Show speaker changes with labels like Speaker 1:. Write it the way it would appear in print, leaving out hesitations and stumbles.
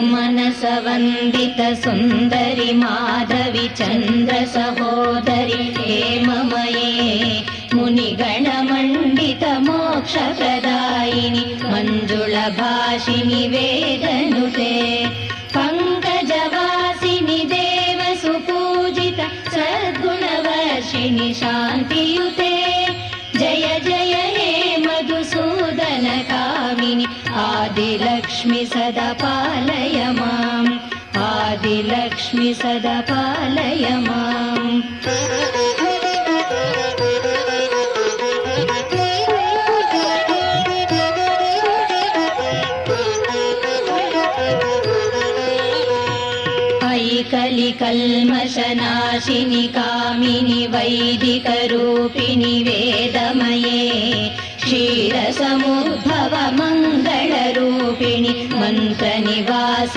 Speaker 1: मनसवन्दित सुन्दरि माधवि चन्द्र सहोदरि हेममये मुनिगणमण्डित मोक्षप्रदायिनि मञ्जुळभाषिनि वेदनुते पङ्कजवासिनि देवसुपूजित सद्गुणवर्षिणि शान्तियुते जय जय हे मधुसूदन कामिनि आदिलक्ष्मि सदा पालय माम् आदिलक्ष्मि सदा पालय माम् कलिकल्मषनाशिनि कामिनि वैदिकरूपिणि वेदमये क्षीरसमुद्भव मङ्गलरूपिणि मन्त्रनिवा